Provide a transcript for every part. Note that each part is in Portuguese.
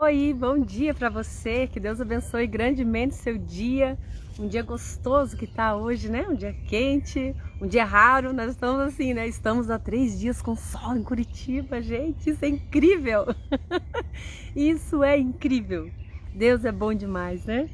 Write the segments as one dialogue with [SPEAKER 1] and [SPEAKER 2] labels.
[SPEAKER 1] Oi, bom dia para você, que Deus abençoe grandemente seu dia, um dia gostoso que tá hoje, né? Um dia quente, um dia raro, nós estamos assim, né? Estamos há 3 dias com sol em Curitiba, gente, isso é incrível! Isso é incrível! Deus é bom demais, né?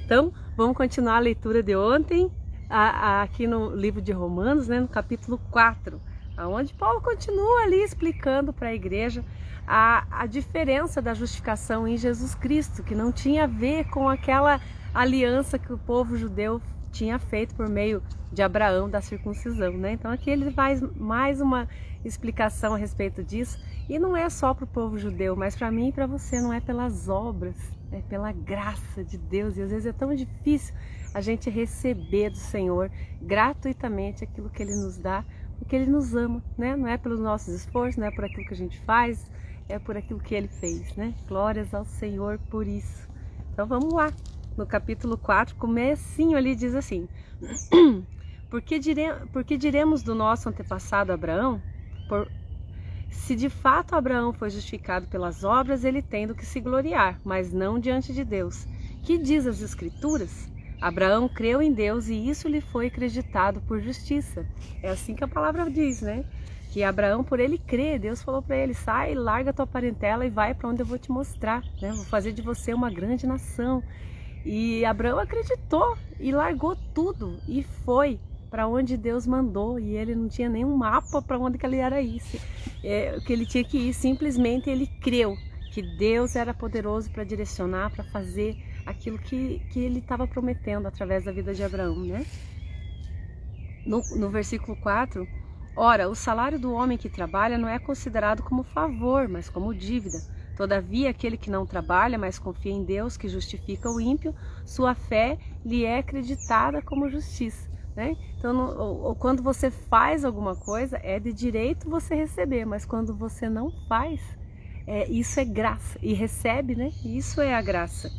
[SPEAKER 1] Então, vamos continuar a leitura de ontem, aqui no livro de Romanos, né? No capítulo 4, onde Paulo continua ali explicando para a igreja a diferença da justificação em Jesus Cristo, que não tinha a ver com aquela aliança que o povo judeu tinha feito por meio de Abraão, da circuncisão, né? Então aqui ele faz mais uma explicação a respeito disso, e não é só para o povo judeu, mas para mim e para você, não é pelas obras, é pela graça de Deus, e às vezes é tão difícil a gente receber do Senhor gratuitamente aquilo que Ele nos dá, porque Ele nos ama, né? Não é pelos nossos esforços, não é por aquilo que a gente faz, é por aquilo que Ele fez, né? Glórias ao Senhor por isso. Então vamos lá, no capítulo 4, comecinho ali diz assim: porque diremos do nosso antepassado Abraão, se de fato Abraão foi justificado pelas obras, ele tem do que se gloriar, mas não diante de Deus. Que diz as Escrituras? Abraão creu em Deus e isso lhe foi acreditado por justiça. É assim que a palavra diz, né? Que Abraão, por ele crer, Deus falou para ele: sai, larga a tua parentela e vai para onde eu vou te mostrar, né? Vou fazer de você uma grande nação. E Abraão acreditou e largou tudo e foi para onde Deus mandou, e ele não tinha nenhum mapa para onde que ele era isso, que ele tinha que ir. Simplesmente ele creu que Deus era poderoso para direcionar, para fazer aquilo que ele estava prometendo através da vida de Abraão, né? No versículo 4, ora, o salário do homem que trabalha não é considerado como favor, mas como dívida. Todavia, aquele que não trabalha, mas confia em Deus, que justifica o ímpio, sua fé lhe é acreditada como justiça, né? Então, quando você faz alguma coisa, é de direito você receber, mas quando você não faz, isso é graça, e recebe, né? Isso é a graça.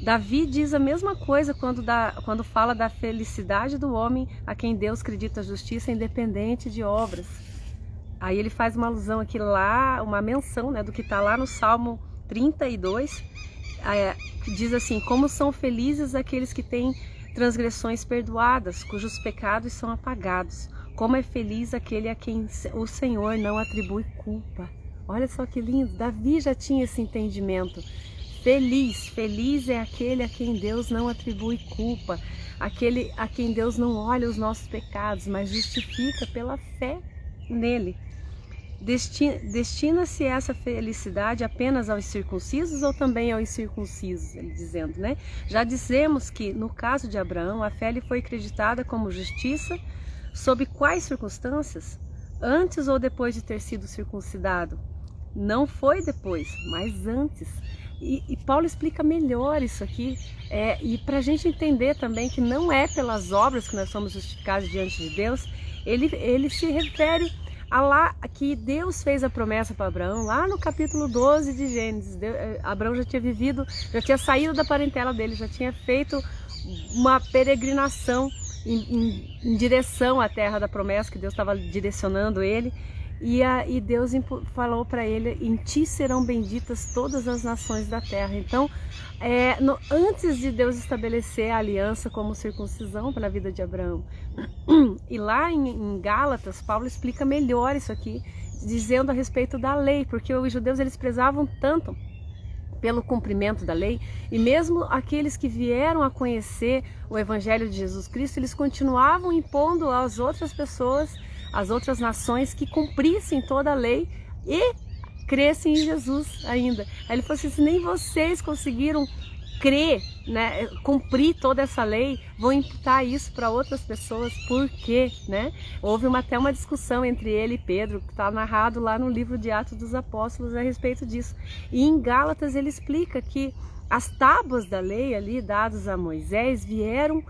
[SPEAKER 1] Davi diz a mesma coisa quando fala da felicidade do homem a quem Deus acredita a justiça independente de obras. Aí ele faz uma alusão aqui lá, uma menção, né, do que está lá no Salmo 32, que diz assim: como são felizes aqueles que têm transgressões perdoadas, cujos pecados são apagados. Como é feliz aquele a quem o Senhor não atribui culpa. Olha só que lindo, Davi já tinha esse entendimento. Feliz é aquele a quem Deus não atribui culpa, aquele a quem Deus não olha os nossos pecados, mas justifica pela fé nele. Destina-se essa felicidade apenas aos circuncisos ou também aos incircuncisos? Ele dizendo, né? Já dissemos que no caso de Abraão, a fé lhe foi acreditada como justiça. Sob quais circunstâncias? Antes ou depois de ter sido circuncidado? Não foi depois, mas antes. E Paulo explica melhor isso aqui, e para a gente entender também que não é pelas obras que nós somos justificados diante de Deus, ele se refere a lá que Deus fez a promessa para Abraão, lá no capítulo 12 de Gênesis. Abraão já tinha saído da parentela dele, já tinha feito uma peregrinação em direção à terra da promessa, que Deus estava direcionando ele. E Deus falou para ele: em ti serão benditas todas as nações da terra. Então, antes de Deus estabelecer a aliança como circuncisão para a vida de Abraão, e lá em Gálatas, Paulo explica melhor isso aqui, dizendo a respeito da lei, porque os judeus eles prezavam tanto pelo cumprimento da lei, e mesmo aqueles que vieram a conhecer o Evangelho de Jesus Cristo, eles continuavam impondo às outras pessoas, às outras nações, que cumprissem toda a lei e crescem em Jesus ainda. Aí ele falou assim: se nem vocês conseguiram crer, né, cumprir toda essa lei, vão imputar isso para outras pessoas. Por quê? Né? Houve até uma discussão entre ele e Pedro, que está narrado lá no livro de Atos dos Apóstolos a respeito disso. E em Gálatas ele explica que as tábuas da lei ali dadas a Moisés vieram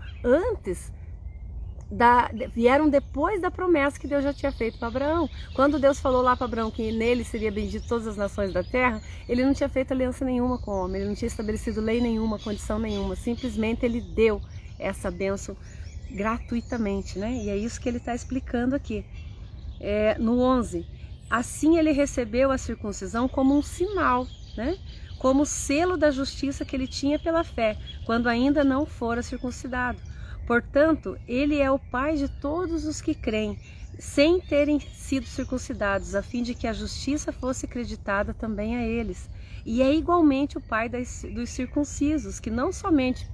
[SPEAKER 1] depois da promessa que Deus já tinha feito para Abraão. Quando Deus falou lá para Abraão que nele seria bendito todas as nações da terra, ele não tinha feito aliança nenhuma com o homem, ele não tinha estabelecido lei nenhuma, condição nenhuma, simplesmente ele deu essa bênção gratuitamente, né? E é isso que ele está explicando aqui. No 11, assim ele recebeu a circuncisão como um sinal, né? como selo da justiça que ele tinha pela fé, quando ainda não fora circuncidado. Portanto, ele é o pai de todos os que creem, sem terem sido circuncidados, a fim de que a justiça fosse creditada também a eles. E é igualmente o pai dos circuncisos, que não somente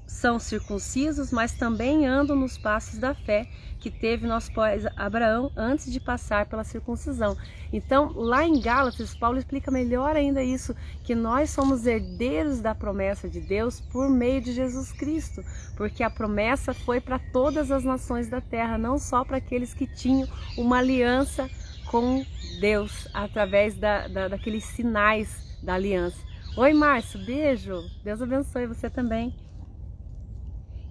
[SPEAKER 1] são circuncisos, mas também andam nos passos da fé que teve nosso pai Abraão antes de passar pela circuncisão. Então, lá em Gálatas, Paulo explica melhor ainda isso, que nós somos herdeiros da promessa de Deus por meio de Jesus Cristo, porque a promessa foi para todas as nações da terra, não só para aqueles que tinham uma aliança com Deus, através daqueles sinais da aliança. Oi, Márcio, beijo, Deus abençoe você também.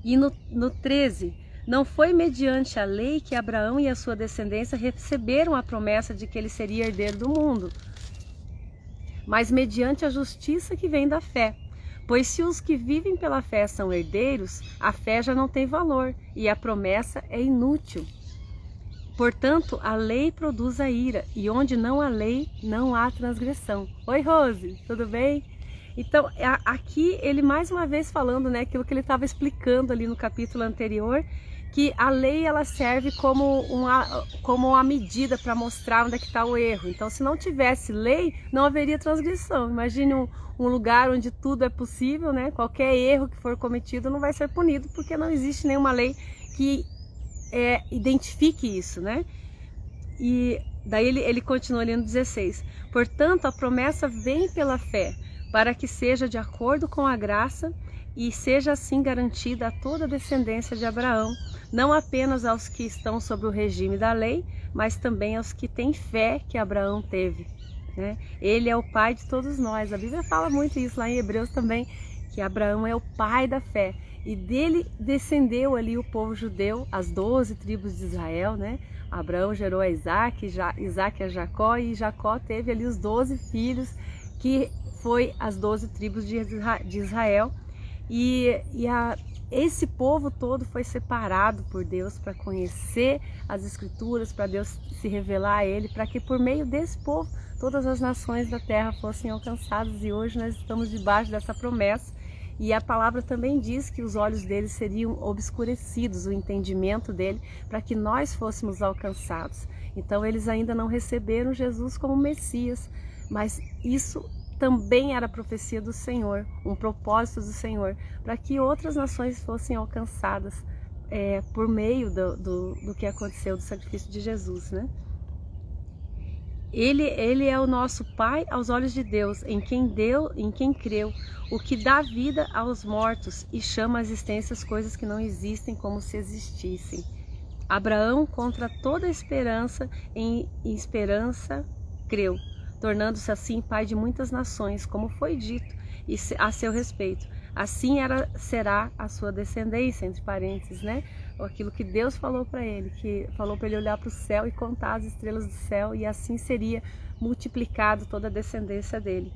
[SPEAKER 1] E no 13, não foi mediante a lei que Abraão e a sua descendência receberam a promessa de que ele seria herdeiro do mundo, mas mediante a justiça que vem da fé. Pois se os que vivem pela fé são herdeiros, a fé já não tem valor e a promessa é inútil. Portanto, a lei produz a ira, e onde não há lei, não há transgressão. Oi, Rose, tudo bem? Então, aqui ele mais uma vez falando, né, aquilo que ele estava explicando ali no capítulo anterior, que a lei ela serve como uma medida para mostrar onde é que está o erro. Então, se não tivesse lei, não haveria transgressão. Imagine um lugar onde tudo é possível, né? Qualquer erro que for cometido não vai ser punido, porque não existe nenhuma lei que identifique isso, né? E daí ele continua ali no 16. Portanto, a promessa vem pela fé, para que seja de acordo com a graça e seja assim garantida a toda a descendência de Abraão, não apenas aos que estão sob o regime da lei, mas também aos que têm fé que Abraão teve, né? Ele é o pai de todos nós. A Bíblia fala muito isso lá em Hebreus também, que Abraão é o pai da fé. E dele descendeu ali o povo judeu, as 12 tribos de Israel, né? Abraão gerou a Isaac, Isaac a Jacó, e Jacó teve ali os 12 filhos, que foi as 12 tribos de Israel. Esse povo todo foi separado por Deus para conhecer as Escrituras, para Deus se revelar a ele, para que por meio desse povo todas as nações da terra fossem alcançadas. E hoje nós estamos debaixo dessa promessa. E a palavra também diz que os olhos deles seriam obscurecidos, o entendimento dele, para que nós fôssemos alcançados. Então eles ainda não receberam Jesus como Messias, mas isso também era a profecia do Senhor, um propósito do Senhor, para que outras nações fossem alcançadas por meio do que aconteceu, do sacrifício de Jesus, né? Ele é o nosso Pai aos olhos de Deus, em quem creu, o que dá vida aos mortos e chama à existência as coisas que não existem como se existissem. Abraão, contra toda esperança, em esperança creu, tornando-se assim pai de muitas nações, como foi dito a seu respeito. Assim será a sua descendência, entre parênteses, né? Aquilo que Deus falou para ele, que falou para ele olhar para o céu e contar as estrelas do céu, e assim seria multiplicado toda a descendência dele.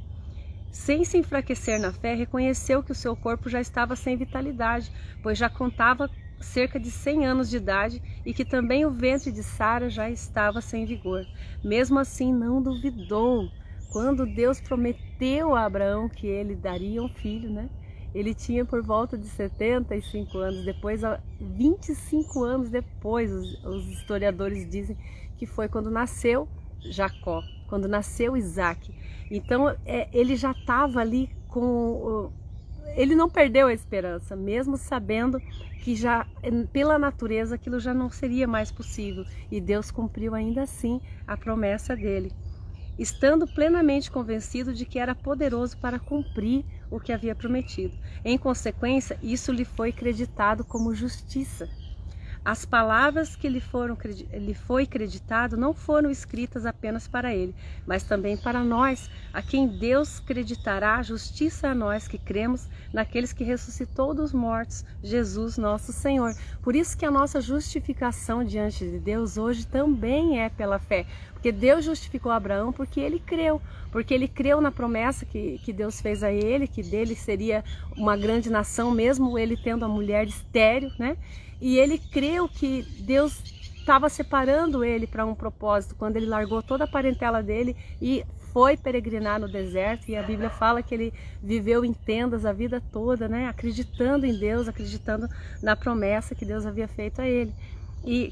[SPEAKER 1] Sem se enfraquecer na fé, reconheceu que o seu corpo já estava sem vitalidade, pois já contava cerca de 100 anos de idade, e que também o ventre de Sara já estava sem vigor. Mesmo assim, não duvidou. Quando Deus prometeu a Abraão que ele daria um filho, né? Ele tinha por volta de 75 anos, depois, 25 anos depois, os historiadores dizem que foi quando nasceu Jacó, quando nasceu Isaac. Então, ele já estava ali ele não perdeu a esperança, mesmo sabendo que já, pela natureza, aquilo já não seria mais possível. E Deus cumpriu ainda assim a promessa dele, estando plenamente convencido de que era poderoso para cumprir o que havia prometido. Em consequência, isso lhe foi creditado como justiça. As palavras que lhe foi creditado não foram escritas apenas para ele, mas também para nós, a quem Deus creditará justiça a nós que cremos naqueles que ressuscitou dos mortos, Jesus nosso Senhor. Por isso que a nossa justificação diante de Deus hoje também é pela fé. Porque Deus justificou Abraão porque ele creu na promessa que Deus fez a ele, que dele seria uma grande nação, mesmo ele tendo a mulher estéril, né? E ele creu que Deus estava separando ele para um propósito, quando ele largou toda a parentela dele e foi peregrinar no deserto, e a Bíblia fala que ele viveu em tendas a vida toda, né? Acreditando em Deus, acreditando na promessa que Deus havia feito a ele. E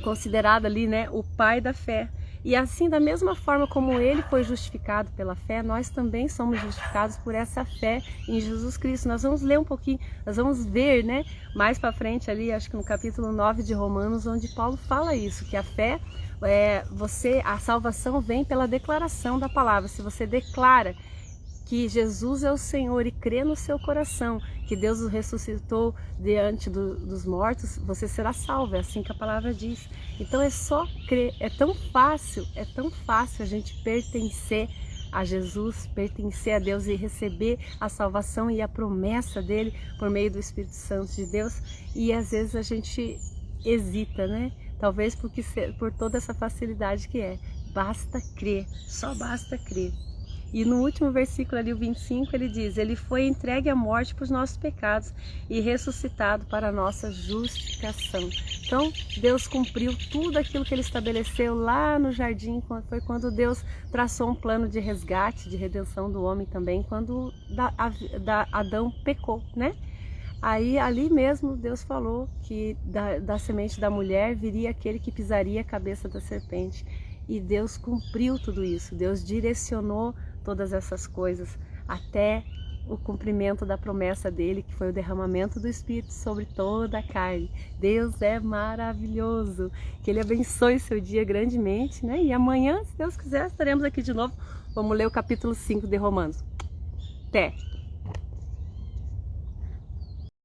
[SPEAKER 1] considerado ali, né, o pai da fé. E assim, da mesma forma como ele foi justificado pela fé, nós também somos justificados por essa fé em Jesus Cristo. Nós vamos ler um pouquinho, nós vamos ver, né, mais para frente ali, acho que no capítulo 9 de Romanos, onde Paulo fala isso, que a fé, a salvação vem pela declaração da palavra. Se você declara que Jesus é o Senhor e crê no seu coração que Deus o ressuscitou diante dos mortos, você será salvo, é assim que a palavra diz. Então é só crer, é tão fácil a gente pertencer a Jesus, pertencer a Deus e receber a salvação e a promessa dele por meio do Espírito Santo de Deus. E às vezes a gente hesita, né? Talvez por toda essa facilidade que é. Basta crer, só basta crer. E no último versículo ali, o 25, ele diz: ele foi entregue à morte por nossos pecados e ressuscitado para a nossa justificação. Então, Deus cumpriu tudo aquilo que ele estabeleceu lá no jardim, foi quando Deus traçou um plano de resgate, de redenção do homem também, quando Adão pecou, né? Aí, ali mesmo, Deus falou que da semente da mulher viria aquele que pisaria a cabeça da serpente. E Deus cumpriu tudo isso, Deus direcionou todas essas coisas até o cumprimento da promessa dele, que foi o derramamento do Espírito sobre toda a carne. Deus é maravilhoso, que ele abençoe seu dia grandemente, né? E amanhã, se Deus quiser, estaremos aqui de novo. Vamos ler o capítulo 5 de Romanos. Até!